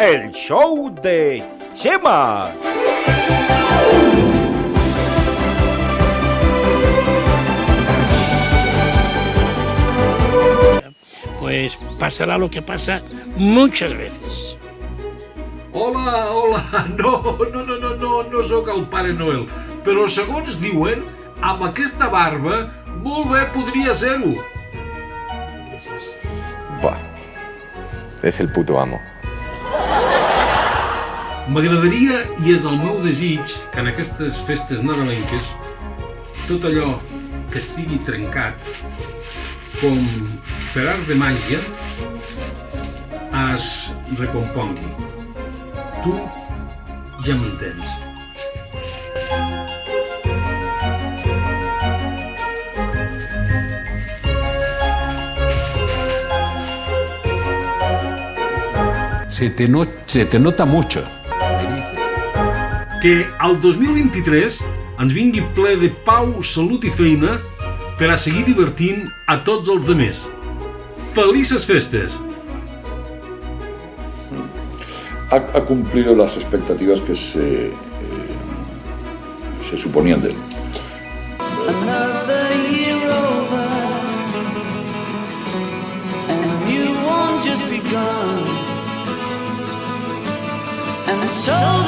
el show de Chema. Pues pasará lo que pasa muchas veces. Hola, no sóc el Pare Noel, però segons diuen, amb aquesta barba, molt bé podria ser-ho. Va, és el puto amo. M'agradaria, i és el meu desig, que en aquestes festes nadalenques tot allò que estigui trencat, com per art de màgia, es recompongui. Tu ja m'entens. Se te nota mucho. Que el 2023 ens vingui ple de pau, salut i feina per a seguir divertint a tots els demés. Felices festes! Ha cumplido las expectativas que se suponían de él. Another year over, and you won't just begun, and so